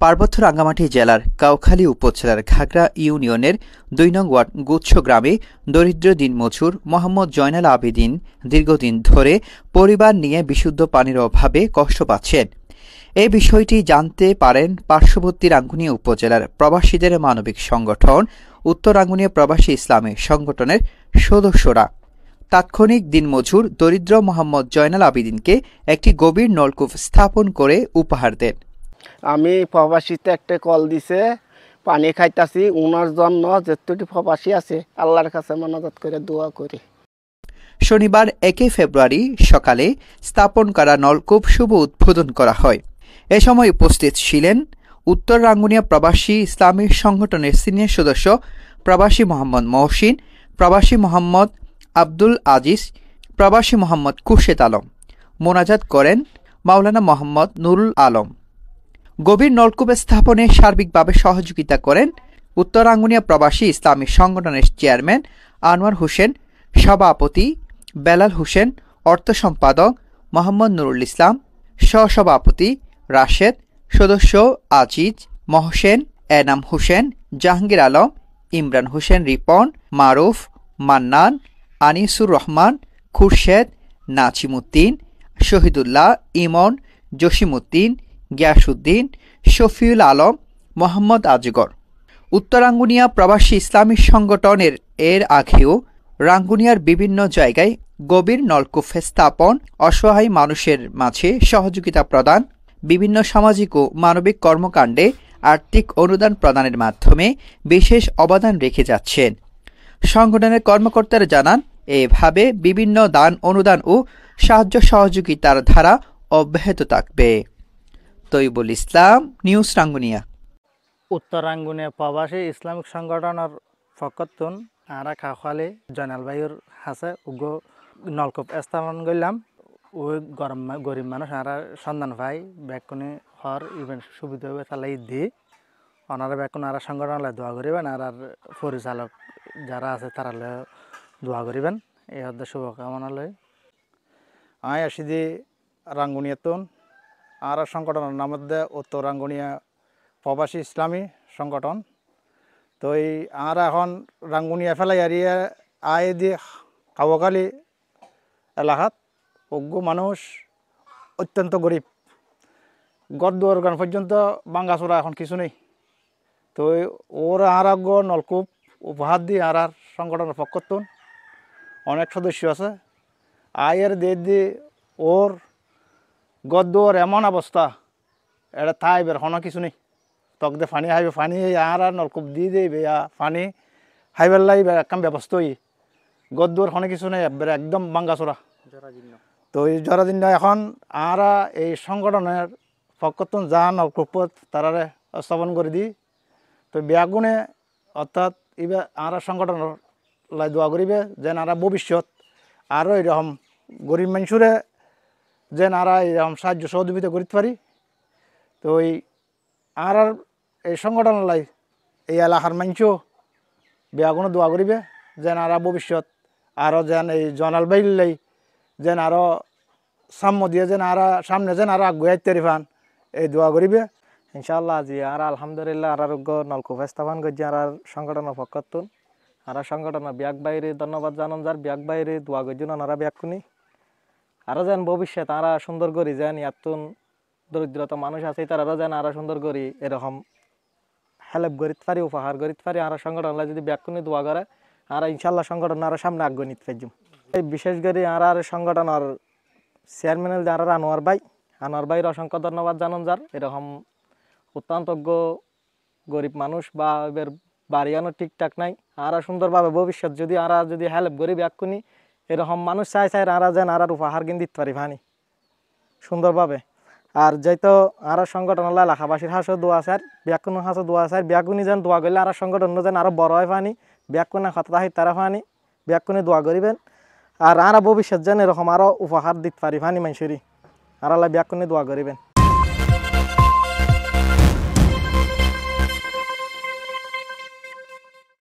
পার্বত্য রাঙ্গামাটি জেলার কাউখালী উপজেলার ঘাগড়া ইউনিয়নের ২ নং ওয়ার্ড গুচ্ছ গ্রামে দরিদ্র দিনমজুর মোহাম্মদ জয়নাল আবেদিন দীর্ঘদিন ধরে পরিবার নিয়ে বিশুদ্ধ পানির অভাবে কষ্ট পাচ্ছেন। এ বিষয়টি জানতে পারেন পার্শ্ববর্তী রাঙ্গুনিয়া উপজেলার প্রবাসীদের মানবিক সংগঠন উত্তর রাঙ্গুনিয়া প্রবাসী ইসলামী সংগঠনের সদস্যরা। তাৎক্ষণিক দিনমজুর দরিদ্র মোহাম্মদ জয়নাল আবেদিনকে একটি গভীর নলকূপ স্থাপন করে উপহার দেন। আমি প্রবাসীতে একটা কল দিছে, পানি খাইতাছি, উনার জন্য যেতটি প্রবাসী আছে আল্লাহর কাছে মানজাত করে দোয়া করি। শনিবার ১ ফেব্রুয়ারি সকালে স্থাপন করা নলকূপ শুভ উদ্বোধন করা হয়। এ সময় উপস্থিত ছিলেন উত্তর রাঙ্গুনিয়া প্রবাসী ইসলামী সংগঠনের সিনিয়র সদস্য প্রবাসী মোহাম্মদ মহসিন, প্রবাসী মোহাম্মদ আব্দুল আজিজ, প্রবাসী মোহাম্মদ খুরশেদ আলম। মোনাজাত করেন মাওলানা মোহাম্মদ নুরুল আলম। গভীর নলকূপ স্থাপনে সার্বিকভাবে সহযোগিতা করেন উত্তর রাঙ্গুনিয়া প্রবাসী ইসলামী সংগঠনের চেয়ারম্যান আনোয়ার হোসেন, সভাপতি বেলাল হোসেন, অর্থ সম্পাদক মোহাম্মদ নুরুল ইসলাম, সহসভাপতি রাশেদ, সদস্য আজিজ, মহসেন, এনাম হোসেন, জাহাঙ্গীর আলম, ইমরান হোসেন রিপন, মারুফ, মান্নান, আনিসুর রহমান, খুরশেদ, নাজিমুদ্দিন, শহীদুল্লাহ, ইমন, জসিমউদ্দিন, গিয়াসউদ্দিন, শফিউল আলম, মোহাম্মদ আজগর। উত্তর রাঙ্গুনিয়া প্রবাসী ইসলামী সংগঠনের এর আগেও রাঙ্গুনিয়ার বিভিন্ন জায়গায় গভীর নলকূপ স্থাপন, অসহায় মানুষের মাঝে সহযোগিতা প্রদান, বিভিন্ন সামাজিক ও মানবিক কর্মকাণ্ডে আর্থিক অনুদান প্রদানের মাধ্যমে বিশেষ অবদান রেখে যাচ্ছেন। সংগঠনের কর্মকর্তারা জানান, এভাবে বিভিন্ন দান, অনুদান ও সাহায্য সহযোগিতার ধারা অব্যাহত থাকবে। তৈবুল ইসলাম, নিউজ রাঙ্গুনিয়া। উত্তর রাঙ্গুনিয়া প্রবাসী ইসলামিক সংগঠনের ফকতুন আরা খাওয়ালে জয়নাল ভাইয়ের হাসে উগো নলকূপ স্থাপন করলাম। ওই গরিব মানুষ আরা সন্ধান ভাই ব্যাকুনি হর ইভেন সুবিধা হবে তাহলে দি ওনারা ব্যাকুন আরা সংগঠনলে দোয়া করিবেন আর পরিচালক যারা আছে তারা দোয়া করিবেন। এই হদ্দে শুভকামনা লই আয় আসি দি রাঙ্গুনিয়াতুন আর সংগঠনের নাম মধ্যে উত্তর রাঙ্গুনিয়া প্রবাসী ইসলামী সংগঠন। তো এই আর এখন রাঙ্গুনিয়া ফেলাই এরিয়া আয় দিয়ে কাউখালী এলাকাত অজ্ঞ মানুষ অত্যন্ত গরিব, গড় গান পর্যন্ত বাঙ্গাচোরা এখন কিছু নেই। তো ওর আর নলকূপ উপহার দিয়ে আর সংগঠনের পক্ষতুন অনেক সদস্য আছে। আয়ের দিয়ে ওর গদ্দুয়ার এমন অবস্থা এটা তাই বের কোনো কিছু নেই। তক দিয়ে পানি হাইবে, পানি আর নলকূপ দিয়ে দেবে পানি হাইবার লাই একদম ব্যবস্থা গদ্দুয়ার কোনো কিছু নেই, একদম বাঙ্গাচোরা। তো এই জরাদিন এখন আর এই সংগঠনের পক্ষতুন যা নলকূপ তারারে স্থাপন করে দিই। তো ব্যাগুনে অর্থাৎ এবার আর সংগঠনের লাই দোয়া করিবে যেন আর ভবিষ্যৎ আরও এরকম গরিব মানুষরে যেন আর এরকম সাহায্য সহযোগিতা করতে পারি। তো এই আর এই সংগঠন লাই এই এলাকার মানুষও ব্যাগুনে দোয়া করিবে যেন আর ভবিষ্যৎ আরও যেন এই জয়নাল ভাইয়ের লাই যেন আরও সাম্য দিয়ে যেন আর সামনে যেন আর আগুয়াইতে পান এই দোয়া করিবে ইনশাআল্লাহ। আজি আর আলহামদুলিল্লাহ আর নলকূপ স্থাপন করছি আর সংগঠনের পক্ষতুন আর সংগঠনের ব্যাগ বাইরে ধন্যবাদ জানান যার ব্যাগ বাইরে দোয়া করছেন ওনারা ব্যাগকুনি আরও যেন ভবিষ্যৎ আরা সুন্দর করি যেন এতন দরিদ্রতা মানুষ আছে তারা যেন আরও সুন্দর করি এরকম হেল্প করিতে পারি, উপহার করিতে পারি। আর সংগঠনরা যদি ব্যাগকুনি দোয়া করে আর ইনশাআল্লাহ সংগঠন আরও সামনে আগ্রহ নিতে পারছি। এই বিশেষ করে আর সংগঠনের চেয়ারম্যানের যারা আনোয়ার ভাইয়ের অসংখ্য ধন্যবাদ জানান যার এরকম অত্যন্তজ্ঞ গরিব মানুষ বা এবার বাড়িয়ানো ঠিকঠাক নাই আর সুন্দরভাবে ভবিষ্যৎ যদি আর যদি হেল্প করি ব্যাগকুনি এরকম মানুষ চাই আর যেন আর উপহার কিনে দিতে পারি ভানি সুন্দরভাবে। আর যেহেতু আর সংগঠন এলাকাবাসীর হাসও দোয়া আছে আর ব্যাগকুনি হাসও দোয়া আছে আর ব্যাগকুনি যেন দোয়া করলে আর সংগঠন যেন আরও বড় হয় পানি ব্যাগকুনি কথা তারা পানি ব্যাগকুনি দোয়া করিবেন আর ভবিষ্যৎ যেন এরকম আরও উপহার দিতে পারি ভানি মানুষেরই আর ব্যাগকুনি দোয়া করিবেন।